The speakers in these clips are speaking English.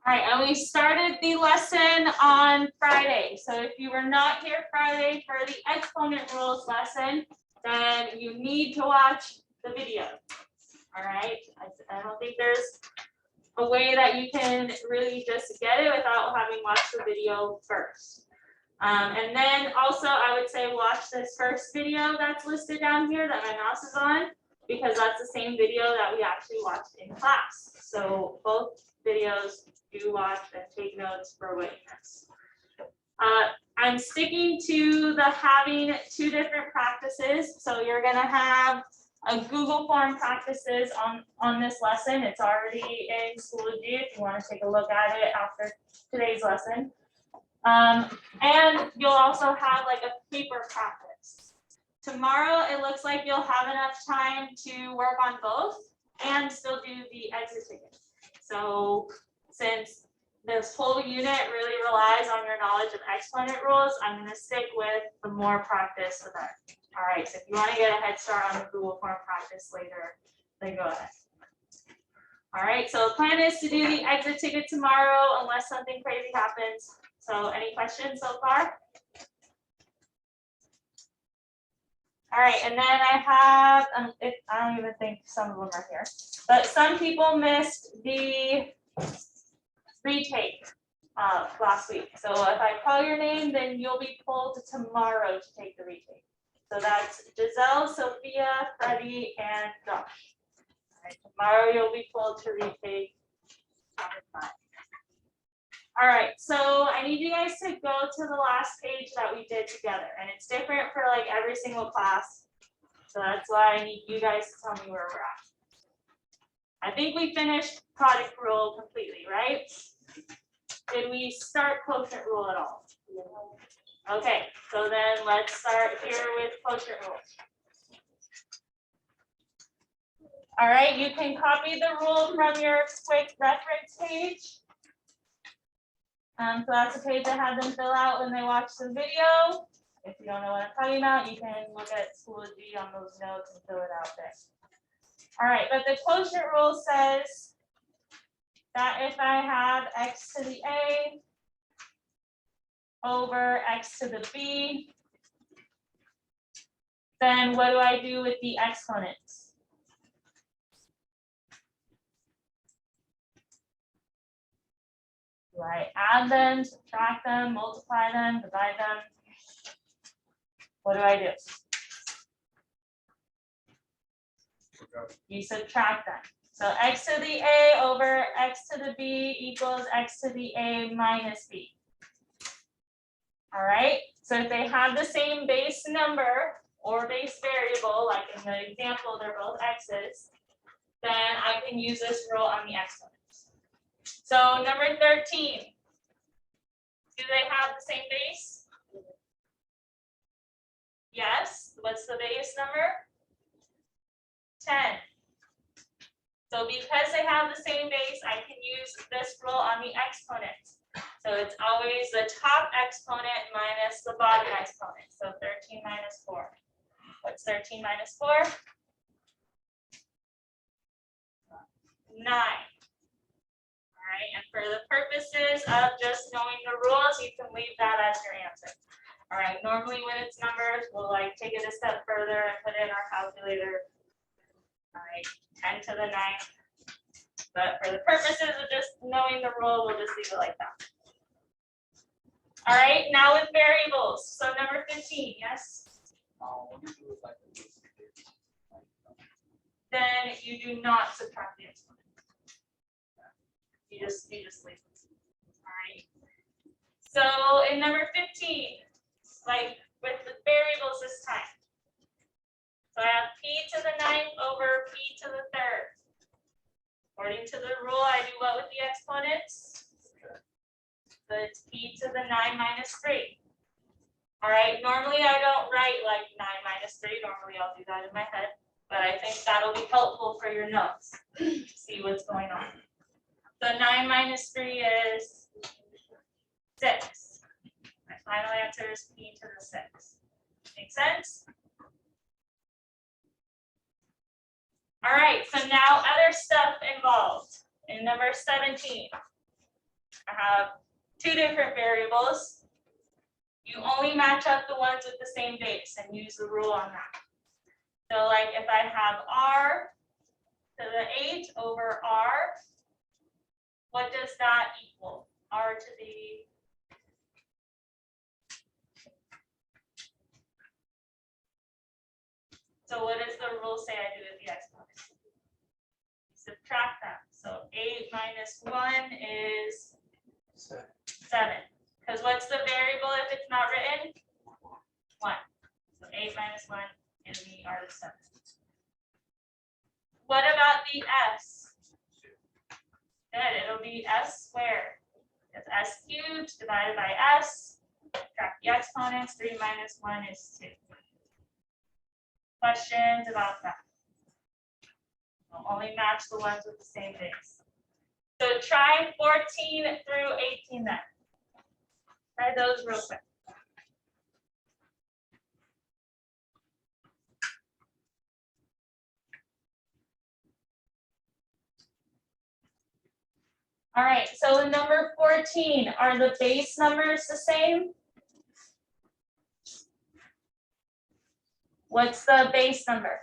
All right, and we started the lesson on Friday. So if you were not here Friday for the exponent rules lesson, then you need to watch the video. All right, I don't think there's a way that you can really just get it without having watched the video first. And then also I would say watch this first video that's listed down here that my mouse is on, because that's the same video that we actually watched in class. So both videos do watch and take notes for what you missed. I'm sticking to the having two different practices. So you're gonna have a Google form practices on this lesson. It's already in Schoology if you want to take a look at it after today's lesson. And you'll also have like a paper practice. Tomorrow, it looks like you'll have enough time to work on both and still do the exit ticket. So since this whole unit really relies on your knowledge of exponent rules, I'm going to stick with the more practice the better. All right, so if you want to get a head start on the Google form practice later, then go ahead. All right, so the plan is to do the exit ticket tomorrow unless something crazy happens. So any questions so far? All right, and then I have, I don't even think some of them are here, but some people missed the retake last week. So if I call your name, then you'll be pulled tomorrow to take the retake. So that's Giselle, Sophia, Freddie, and Josh. All right, tomorrow you'll be pulled to retake topic 5. All right, so I need you guys to go to the last page that we did together, and it's different for like every single class. So that's why I need you guys to tell me where we're at. I think we finished product rule completely, right? Did we start quotient rule at all? Okay, so then let's start here with quotient rules. All right, you can copy the rule from your quick reference page. So that's a page I had them fill out when they watch the video. If you don't know what I'm talking about, you can look at Schoology on those notes and fill it out there. All right, but the quotient rule says that if I have x to the a over x to the b, then what do I do with the exponents? Do I add them, subtract them, multiply them, divide them? What do I do? You subtract them. So x to the a over x to the b equals x to the a minus b. All right, so if they have the same base number or base variable, like in the example, they're both x's, then I can use this rule on the exponents. So number 13, do they have the same base? Yes. What's the base number? 10. So because they have the same base, I can use this rule on the exponents. So it's always the top exponent minus the bottom exponent. So 13 minus 4. What's 13 minus 4? 9. All right, and for the purposes of just knowing the rules, you can leave that as your answer. All right, normally when it's numbers, we'll like take it a step further and put in our calculator. All right, 10 to the 9th. But for the purposes of just knowing the rule, we'll just leave it like that. All right, now with variables. So number 15, yes? Then you do not subtract the exponent. You just leave it. All right. So in number 15, like with the variables this time. So I have p to the 9th over p to the 3rd. According to the rule, I do what with the exponents? So it's p to the 9 minus 3. All right, normally I don't write like 9 minus 3. Normally I'll do that in my head, but I think that'll be helpful for your notes. See what's going on. So 9 minus 3 is 6. My final answer is p to the 6. Make sense? All right, so now other stuff involved in number 17. I have two different variables. You only match up the ones with the same base and use the rule on that. So like if I have r to the 8 over r, what does that equal? R to the So what does the rule say I do with the exponents? Subtract them. So 8 minus 1 is 7. Because what's the variable if it's not written? 1. So 8 minus 1 gives me r to 7. What about the s? Good, it'll be s squared. It's s cubed divided by s. Subtract the exponents. 3 minus 1 is 2. Questions about that? We'll only match the ones with the same base. So try 14 through 18 then. Try those real quick. All right, so in number 14, are the base numbers the same? What's the base number?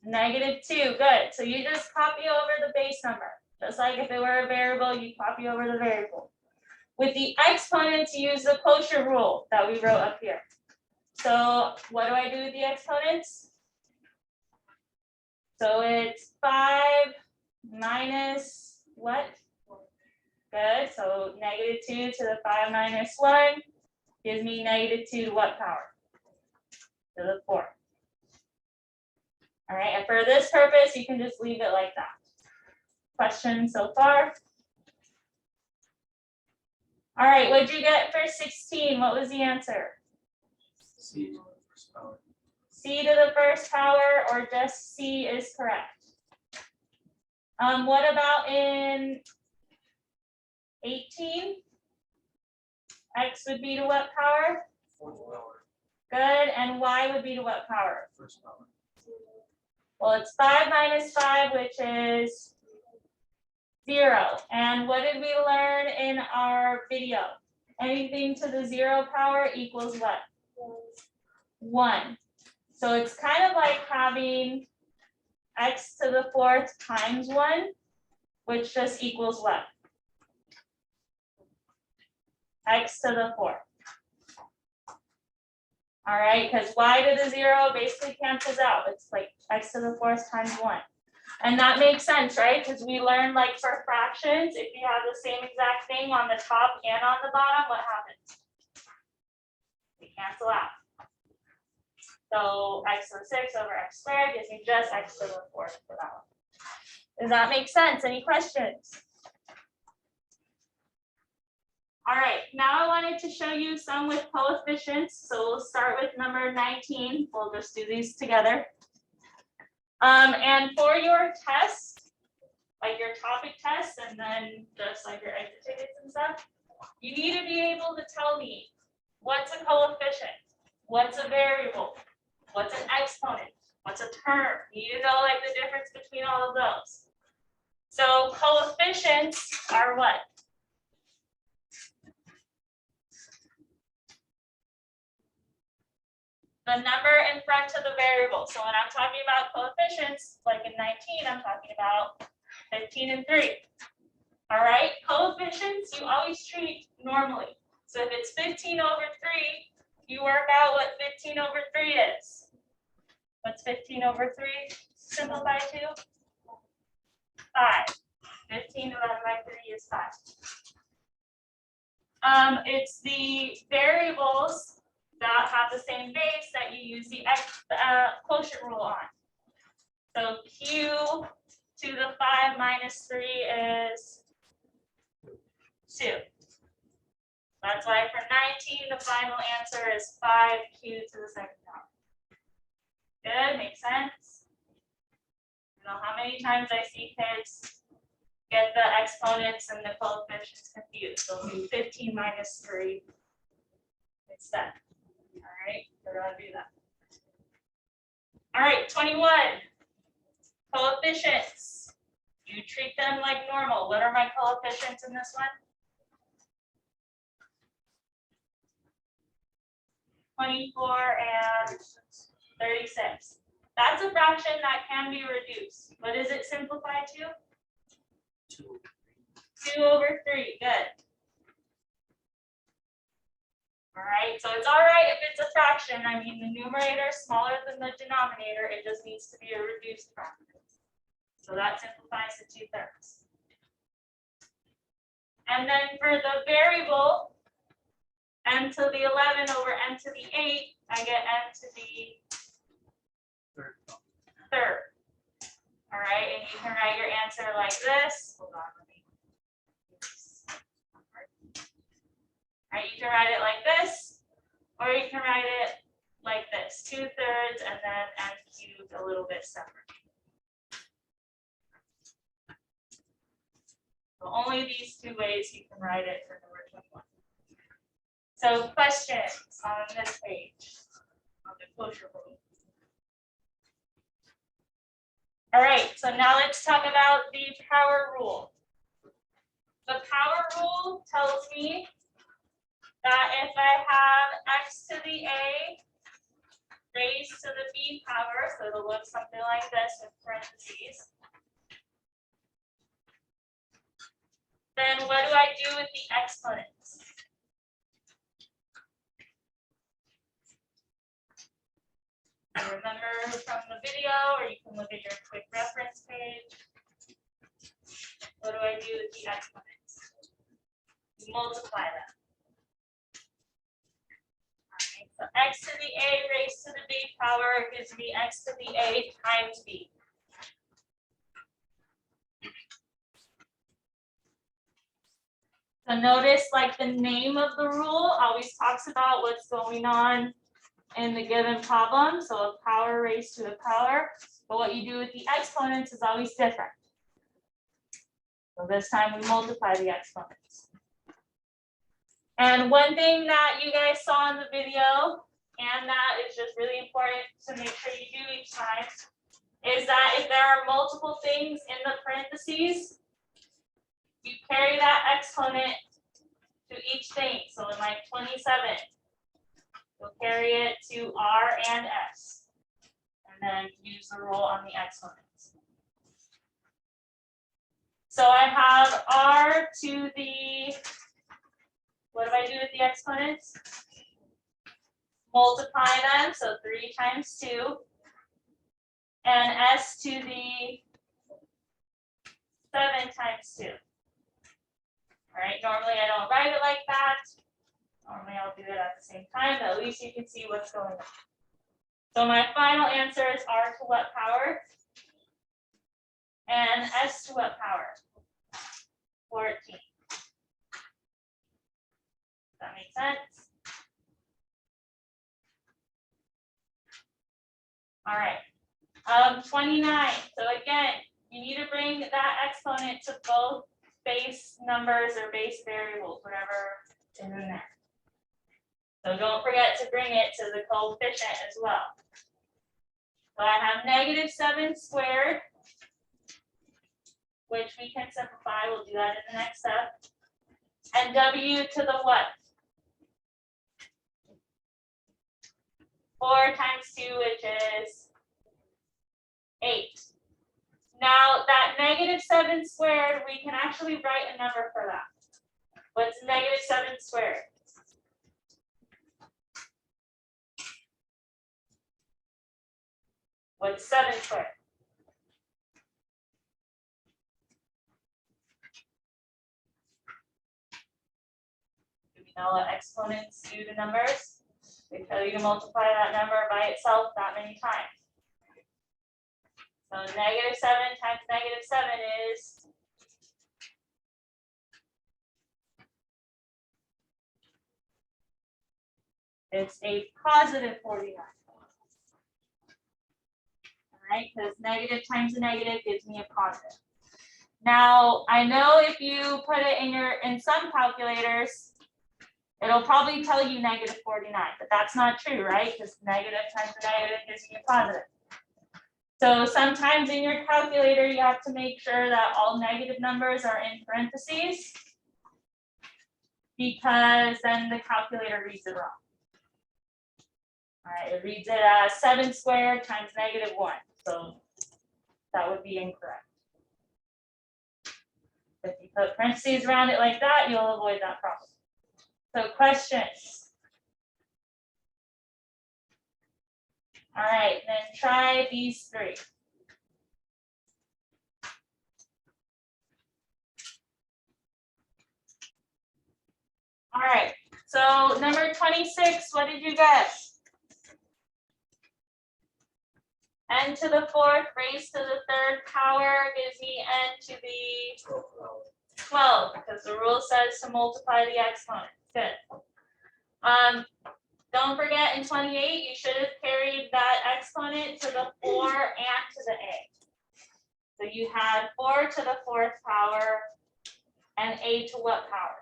-2, good. So you just copy over the base number. Just like if it were a variable, you copy over the variable. With the exponents, you use the quotient rule that we wrote up here. So what do I do with the exponents? So it's 5 minus what? Good, so -2 to the 5 minus 1 gives me -2 to what power? To the 4. All right, and for this purpose, you can just leave it like that. Questions so far? All right, what'd you get for 16? What was the answer? C to the first power. C to the first power, or just C is correct. What about in 18? X would be to what power? Fourth power. Good, and Y would be to what power? First power. Well, it's 5 minus 5, which is 0. And what did we learn in our video? Anything to the 0 power equals what? 1. So it's kind of like having x to the 4th times 1, which just equals what? X to the 4th. All right, because y to the 0 basically cancels out. It's like x to the 4th times 1. And that makes sense, right? Because we learned like for fractions, if you have the same exact thing on the top and on the bottom, what happens? They cancel out. So x to the 6 over x squared gives me just x to the 4th for that one. Does that make sense? Any questions? All right, now I wanted to show you some with coefficients. So we'll start with number 19. We'll just do these together. And for your test, like your topic test, and then just like your exit tickets and stuff, you need to be able to tell me what's a coefficient, what's a variable, what's an exponent, what's a term. You need to know like the difference between all of those. So coefficients are what? The number in front of the variable. So when I'm talking about coefficients, like in 19, I'm talking about 15 and 3. All right, coefficients you always treat normally. So if it's 15 over 3, you work out what 15 over 3 is. What's 15 over 3? Simplify to 5. 15 divided by 3 is 5. It's the variables that have the same base that you use the quotient rule on. So q to the 5 minus 3 is 2. That's why for 19, the final answer is 5q to the 2nd power. Good, makes sense? You know how many times I see kids get the exponents and the coefficients confused. They'll do 15 minus 3 instead. All right, we're going to do that. All right, 21. Coefficients. You treat them like normal. What are my coefficients in this one? 24 and 36. That's a fraction that can be reduced. What is it simplified to? 2 over 3. Good. All right, so it's all right if it's a fraction. I mean, the numerator is smaller than the denominator. It just needs to be a reduced fraction. So that simplifies to 2/3. And then for the variable, n to the 11 over n to the 8, I get n to the third. All right, and you can write your answer like this. Hold on, let me. All right, you can write it like this, or you can write it like this: 2/3 and then n cubed a little bit separate. So only these two ways you can write it for number 21. So questions on this page on the quotient rule. All right, so now let's talk about the power rule. The power rule tells me that if I have x to the a raised to the b power, so it'll look something like this with parentheses, then what do I do with the exponents? You remember from the video, or you can look at your quick reference page. What do I do with the exponents? You multiply them. All right, so x to the a raised to the b power gives me x to the a times b. So notice, like, the name of the rule always talks about what's going on in the given problem. So a power raised to a power, but what you do with the exponents is always different. So this time we multiply the exponents. And one thing that you guys saw in the video, and that is just really important to make sure you do each time, is that if there are multiple things in the parentheses, you carry that exponent to each thing. So in like 27, you'll carry it to r and s, and then use the rule on the exponents. So I have r to the, what do I do with the exponents? Multiply them, so 3 times 2, and s to the 7 times 2. All right, normally I don't write it like that. Normally I'll do it at the same time, but at least you can see what's going on. So my final answer is r to what power? And s to what power? 14. Does that make sense? All right, 29. So again, you need to bring that exponent to both base numbers or base variables, whatever is in there. So don't forget to bring it to the coefficient as well. So I have -7 squared, which we can simplify. We'll do that in the next step. And w to the what? 4 times 2, which is 8. Now that -7 squared, we can actually write a number for that. What's -7 squared? What's 7 squared? Do we know what exponents do to numbers? They tell you to multiply that number by itself that many times. So -7 times -7 is it's a positive 49. All right, because negative times a negative gives me a positive. Now I know if you put it in some calculators, it'll probably tell you -49, but that's not true, right? Because negative times a negative gives me a positive. So sometimes in your calculator, you have to make sure that all negative numbers are in parentheses, because then the calculator reads it wrong. All right, it reads it as 7 squared times -1. So that would be incorrect. If you put parentheses around it like that, you'll avoid that problem. So questions? All right, then try these 3. All right, so number 26, what did you get? N to the 4th raised to the 3rd power gives me n to the 12, because the rule says to multiply the exponent. Good. Don't forget, in 28, you should have carried that exponent to the 4 and to the a. So you had 4 to the 4th power and a to what power?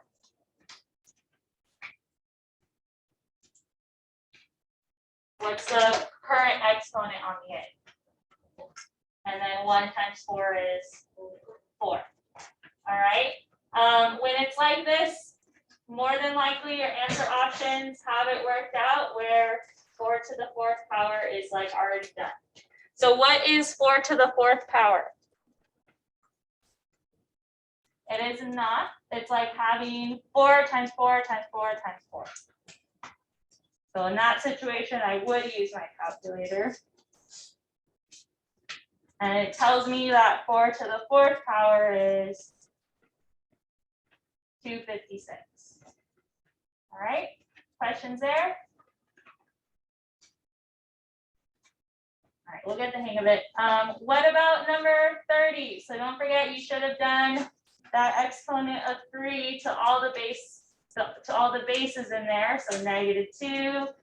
What's the current exponent on the a? And then 1 times 4 is 4. All right. When it's like this, more than likely your answer options have it worked out where 4 to the 4th power is like already done. So what is 4 to the 4th power? It is not. It's like having 4 times 4 times 4 times 4. So in that situation, I would use my calculator. And it tells me that 4 to the 4th power is 256. All right, questions there? All right, we'll get the hang of it. What about number 30? So don't forget, you should have done that exponent of 3 to all the bases in there. So -2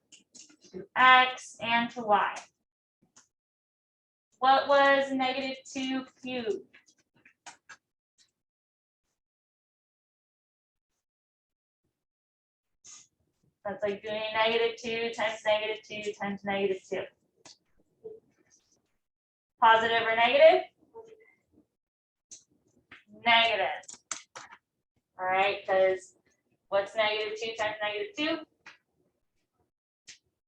to x and to y. What was -2 cubed? That's like doing -2 times -2 times -2. Positive or negative? Negative. All right, because what's -2 times -2?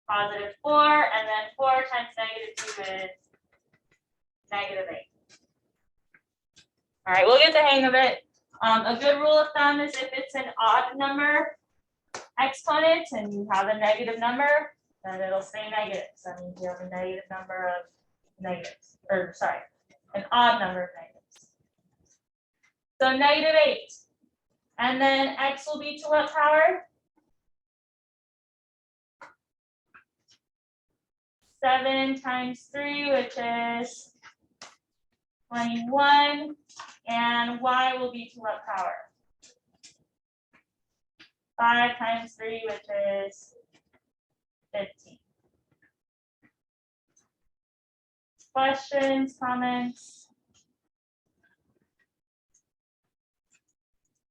Positive 4, and then 4 times -2 is -8. All right, we'll get the hang of it. A good rule of thumb is if it's an odd number exponent and you have a negative number, then it'll stay negative. So that means you have a negative number of negatives, or sorry, an odd number of negatives. So -8. And then x will be to what power? 7 times 3, which is 21. And y will be to what power? 5 times 3, which is 15. Questions, comments?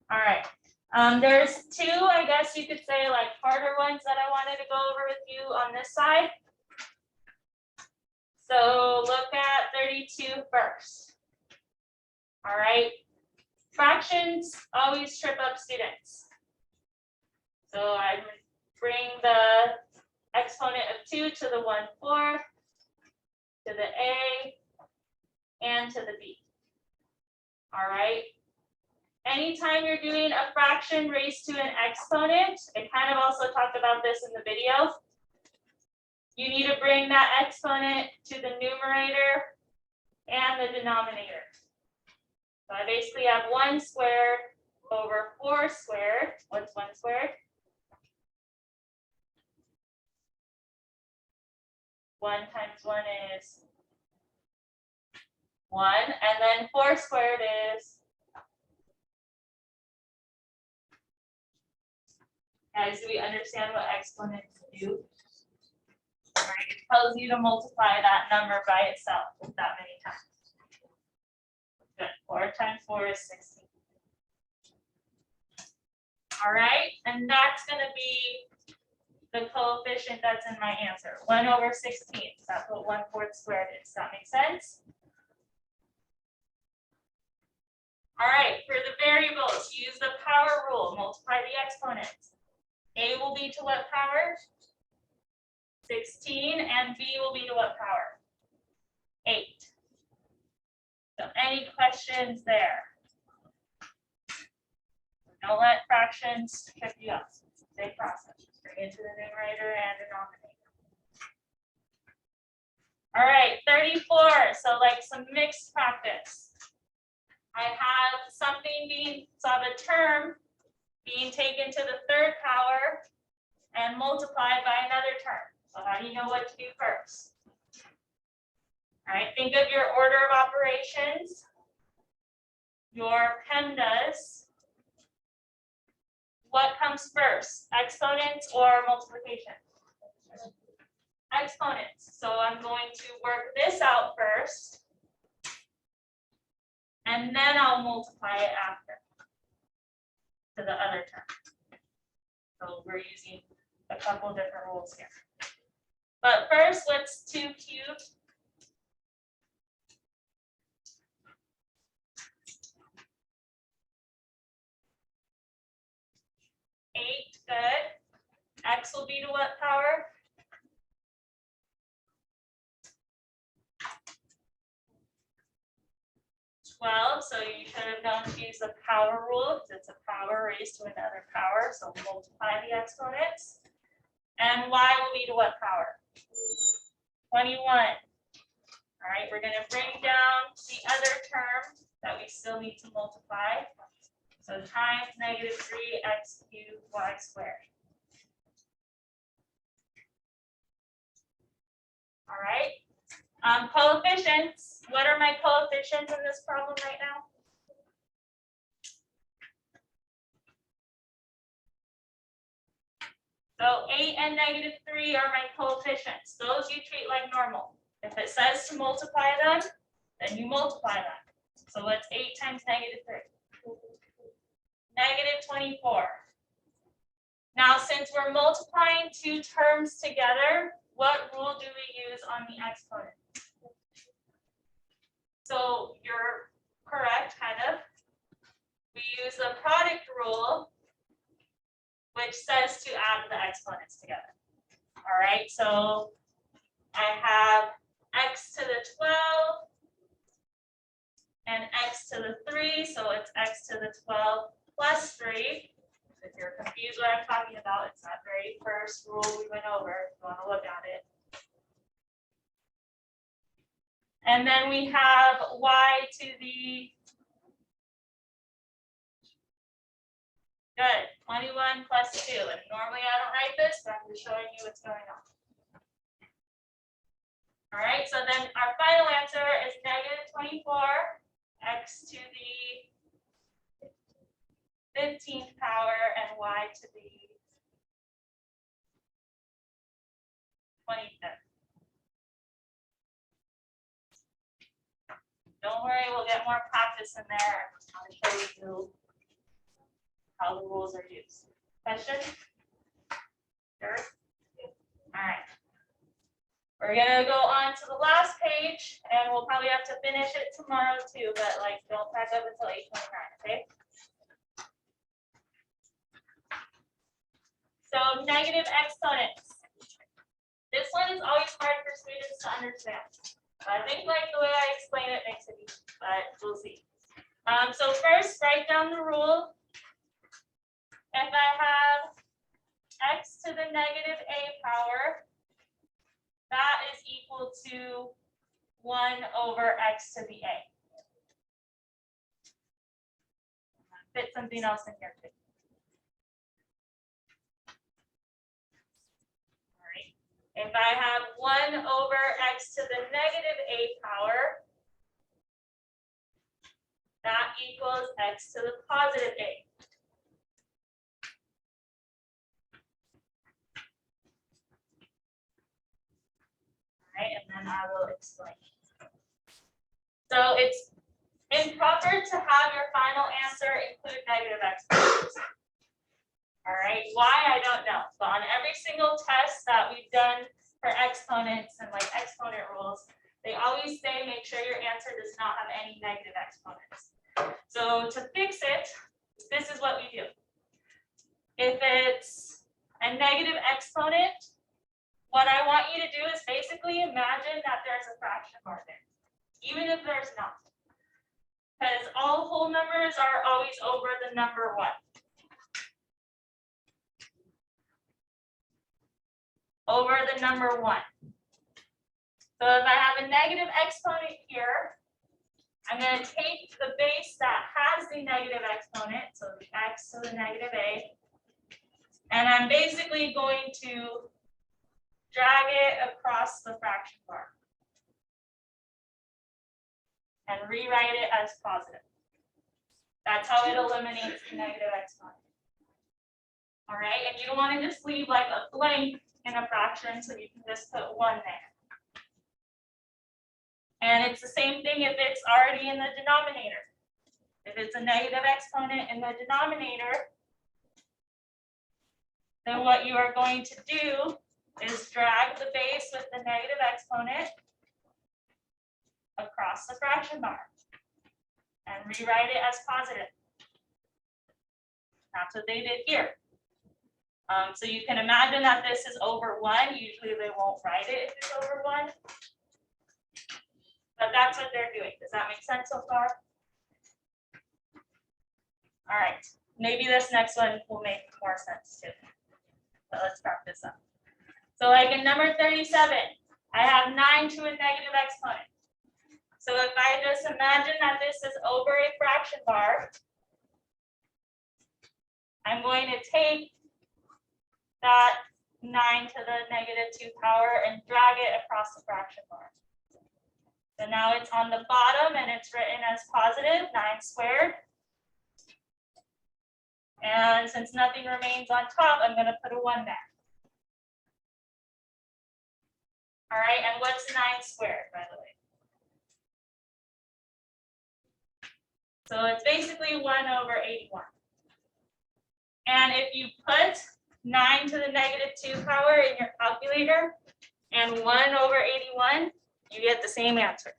All right. There's 2, I guess you could say, like harder ones that I wanted to go over with you on this side. So look at 32 first. All right. Fractions always trip up students. So I would bring the exponent of 2 to the 1/4, to the a, and to the b. All right. Anytime you're doing a fraction raised to an exponent, I kind of also talked about this in the video. You need to bring that exponent to the numerator and the denominator. So I basically have 1 squared over 4 squared. What's 1 squared? 1 times 1 is 1, and then 4 squared is, guys, do we understand what exponents do? All right, it tells you to multiply that number by itself that many times. Good. 4 times 4 is 16. All right, and that's going to be the coefficient that's in my answer, 1/16. That's what 1/4 squared is. Does that make sense? All right, for the variables, use the power rule, multiply the exponents. A will be to what power? 16, and B will be to what power? 8. So any questions there? Don't let fractions trip you up. It's a big process. Just bring it to the numerator and denominator. All right, 34. So like some mixed practice. I have something being, so I have a term being taken to the third power and multiplied by another term. So how do you know what to do first? All right, think of your order of operations. Your PEMDAS. What comes first, exponents or multiplication? Exponents. So I'm going to work this out first, and then I'll multiply it after to the other term. So we're using a couple different rules here. But first, what's 2 cubed? 8, good. X will be to what power? 12, so you should have known to use the power rule because it's a power raised to another power. So multiply the exponents. And y will be to what power? 21. All right, we're going to bring down the other term that we still need to multiply. So times -3x cubed y squared. All right. Coefficients. What are my coefficients in this problem right now? So 8 and -3 are my coefficients. Those you treat like normal. If it says to multiply them, then you multiply them. So what's 8 times -3? -24. Now, since we're multiplying two terms together, what rule do we use on the exponent? So you're correct, kind of. We use the product rule, which says to add the exponents together. All right, so I have x to the 12 and x to the 3, so it's x to the 12 plus 3. If you're confused what I'm talking about, it's that very first rule we went over, if you want to look at it. And then we have y to the, good, 21 plus 2. And normally I don't write this, but I'm just showing you what's going on. All right, so then our final answer is -24, x to the 15th power, and y to the 25th. Don't worry, we'll get more practice in there. I'll show you how the rules are used. Question? Sure? All right. We're gonna go on to the last page, and we'll probably have to finish it tomorrow too, but like don't pack up until 8:29, okay? So negative exponents. This one is always hard for students to understand. I think like the way I explain it makes it easy, but we'll see. So first, write down the rule. If I have x to the -a power, that is equal to 1/x to the a. Fit something else in here too. All right. If I have 1/x to the -a power, that equals x to the +a. And then I will explain. So it's improper to have your final answer include negative exponents. All right, why, I don't know. But on every single test that we've done for exponents and like exponent rules, they always say, make sure your answer does not have any negative exponents. So to fix it, this is what we do. If it's a negative exponent, what I want you to do is basically imagine that there's a fraction mark there, even if there's not. Because all whole numbers are always over the number 1. Over the number 1. So if I have a negative exponent here, I'm going to take the base that has the negative exponent, so the x to the negative a, and I'm basically going to drag it across the fraction bar and rewrite it as positive. That's how it eliminates the negative exponent. All right, and you don't want to just leave like a blank in a fraction, so you can just put 1 there. And it's the same thing if it's already in the denominator. If it's a negative exponent in the denominator, then what you are going to do is drag the base with the negative exponent across the fraction bar and rewrite it as positive. That's what they did here. So you can imagine that this is over 1. Usually they won't write it if it's over 1. But that's what they're doing. Does that make sense so far? All right. Maybe this next one will make more sense too. But let's wrap this up. So like in number 37, I have 9 to a negative exponent. So if I just imagine that this is over a fraction bar, I'm going to take that 9 to the negative 2 power and drag it across the fraction bar. So now it's on the bottom and it's written as positive 9 squared. And since nothing remains on top, I'm going to put a 1 there. All right, and what's 9 squared, by the way? So it's basically 1 over 81. And if you put 9 to the negative 2 power in your calculator and 1 over 81, you get the same answer.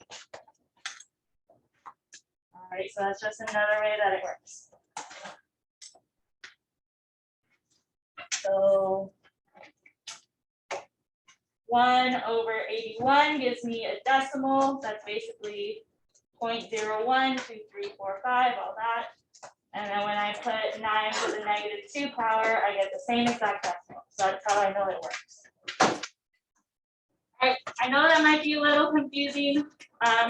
All right, so that's just another way that it works. So 1 over 81 gives me a decimal. That's basically 0.012345, all that. And then when I put 9 to the negative 2 power, I get the same exact decimal. So that's how I know it works. All right, I know that might be a little confusing.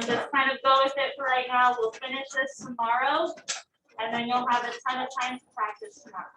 Just kind of go with it for right now. We'll finish this tomorrow, and then you'll have a ton of time to practice tomorrow.